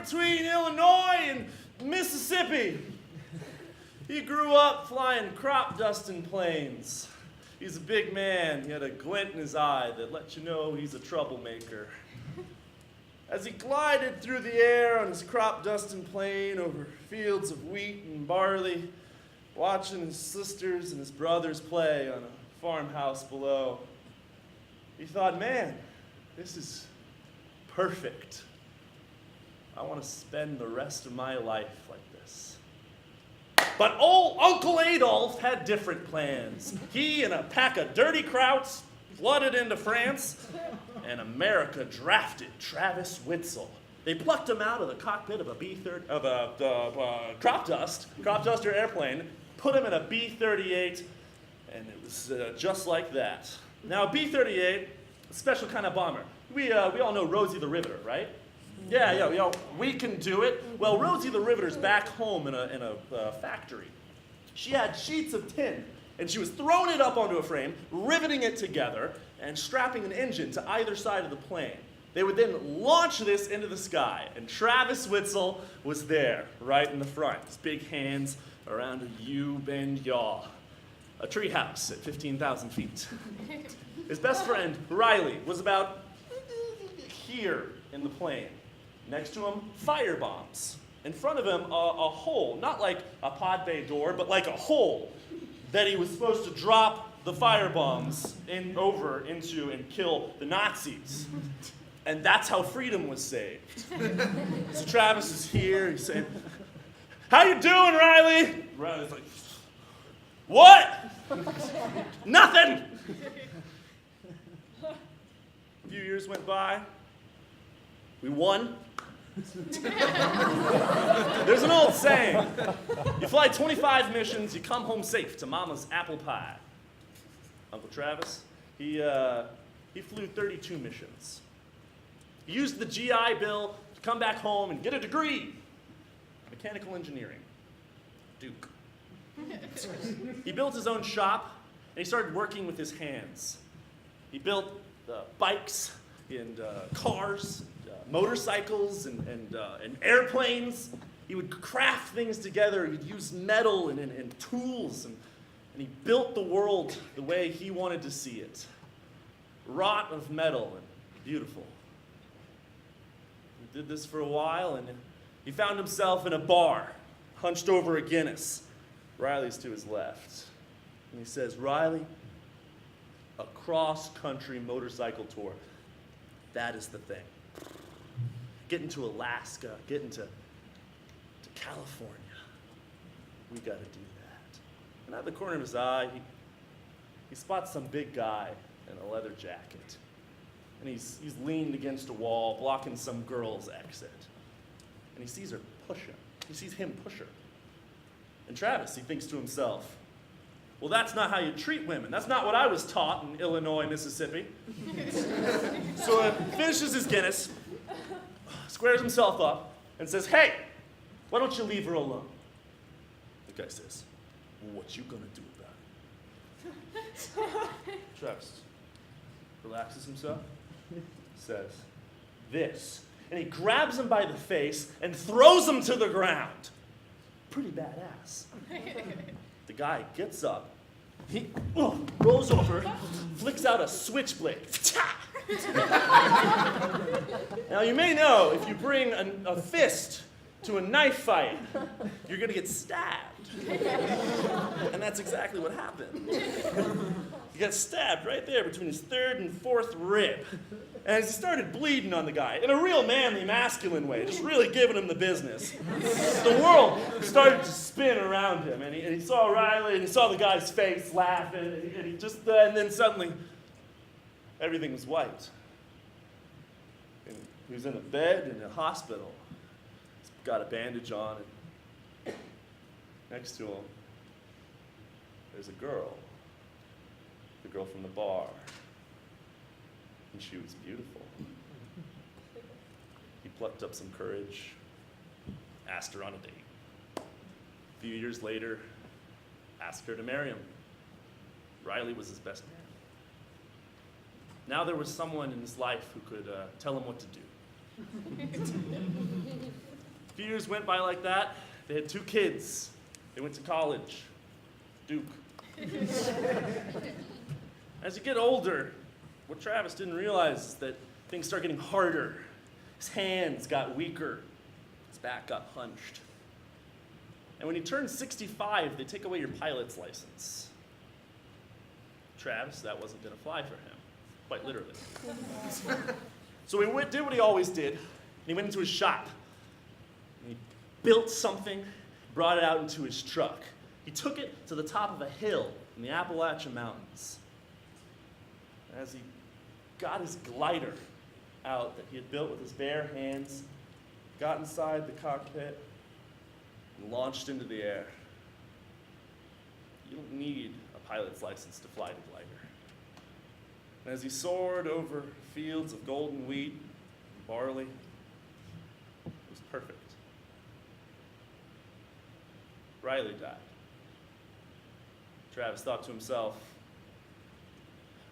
between Illinois and Mississippi. He grew up flying crop dusting planes. He's a big man. He had a glint in his eye that let you know he's a troublemaker. As he glided through the air on his crop dusting plane over fields of wheat and barley, watching his sisters and his brothers play on a farmhouse below, he thought, man, this is perfect. I want to spend the rest of my life like this. But old Uncle Adolf had different plans. He and a pack of dirty krauts flooded into France, and America drafted Travis Whitzel. They plucked him out of the cockpit of a crop duster airplane, put him in a B-38, and it was just like that. Now, B-38, a special kind of bomber. We all know Rosie the Riveter, right? Yeah, we can do it. Well, Rosie the Riveter's back home in a factory. She had sheets of tin, and she was throwing it up onto a frame, riveting it together, and strapping an engine to either side of the plane. They would then launch this into the sky, and Travis Whitzel was there, right in the front, his big hands around a U-bend yaw, a treehouse at 15,000 feet. His best friend, Riley, was about here in the plane. Next to him, fire bombs. In front of him, a hole, not like a pod bay door, but like a hole that he was supposed to drop the fire bombs over into and kill the Nazis. And that's how freedom was saved. So Travis is here, he's saying, "How you doing, Riley?" Riley's like, "What?" "Nothing." A few years went by. We won. There's an old saying, you fly 25 missions, you come home safe to mama's apple pie. Uncle Travis, he flew 32 missions. He used the GI Bill to come back home and get a degree, mechanical engineering, Duke. He built his own shop, and he started working with his hands. He built bikes and cars, motorcycles and airplanes. He would craft things together. He'd use metal and tools, and he built the world the way he wanted to see it. Wrought of metal and beautiful. He did this for a while, and he found himself in a bar, hunched over a Guinness. Riley's to his left. And he says, "Riley, a cross-country motorcycle tour, that is the thing. Getting to Alaska, getting to California. We got to do that." And out of the corner of his eye, he spots some big guy in a leather jacket. And he's leaned against a wall, blocking some girl's exit. And he sees her push him. He sees him push her. And Travis, he thinks to himself, well, that's not how you treat women. That's not what I was taught in Illinois, Mississippi. So he finishes his Guinness, squares himself up, and says, "Hey, why don't you leave her alone?" The guy says, "Well, what you gonna do about it?" Travis relaxes himself, says, "This." And he grabs him by the face and throws him to the ground. Pretty badass. The guy gets up, he rolls over, flicks out a switchblade. Now you may know if you bring a fist to a knife fight, you're gonna get stabbed. And that's exactly what happened. He got stabbed right there between his third and fourth rib. And as he started bleeding on the guy, in a real manly, masculine way, just really giving him the business, the world started to spin around him. And he saw Riley, and he saw the guy's face laughing, and then suddenly, everything was white. And he was in a bed in a hospital. He's got a bandage on, and next to him, there's a girl. The girl from the bar. And she was beautiful. He plucked up some courage, asked her on a date. A few years later, asked her to marry him. Riley was his best man. Now there was someone in his life who could tell him what to do. A few years went by like that. They had 2 kids. They went to college. Duke. As you get older, what Travis didn't realize is that things start getting harder. His hands got weaker. His back got hunched. And when he turned 65, they take away your pilot's license. Travis, that wasn't going to fly for him, quite literally. So he did what he always did, and he went into his shop. And he built something, brought it out into his truck. He took it to the top of a hill in the Appalachian Mountains. As he got his glider out that he had built with his bare hands, got inside the cockpit, and launched into the air. You don't need a pilot's license to fly the glider. And as he soared over fields of golden wheat and barley, it was perfect. Riley died. Travis thought to himself,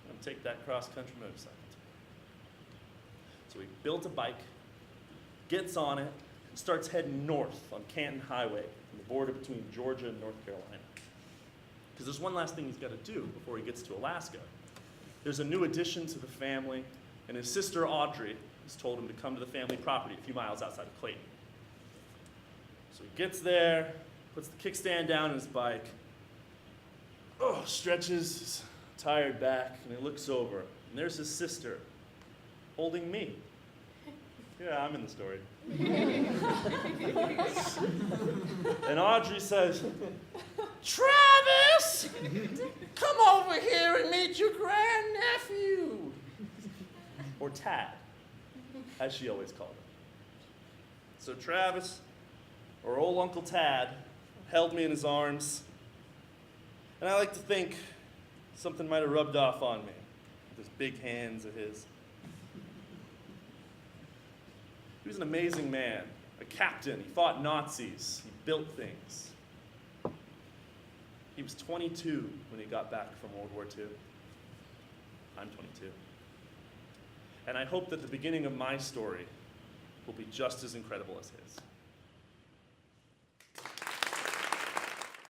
I'm going to take that cross-country motorcycle to him. So he built a bike, gets on it, and starts heading north on Canton Highway, on the border between Georgia and North Carolina. Because there's one last thing he's got to do before he gets to Alaska. There's a new addition to the family, and his sister Audrey has told him to come to the family property a few miles outside of Clayton. So he gets there, puts the kickstand down on his bike, stretches his tired back, and he looks over, and there's his sister holding me. Yeah, I'm in the story. And Audrey says, Travis, come over here and meet your grandnephew. Or Tad, as she always called him. So Travis, or old Uncle Tad, held me in his arms. And I like to think something might have rubbed off on me with those big hands of his. He was an amazing man, a captain. He fought Nazis. He built things. He was 22 when he got back from World War II. I'm 22. And I hope that the beginning of my story will be just as incredible as his.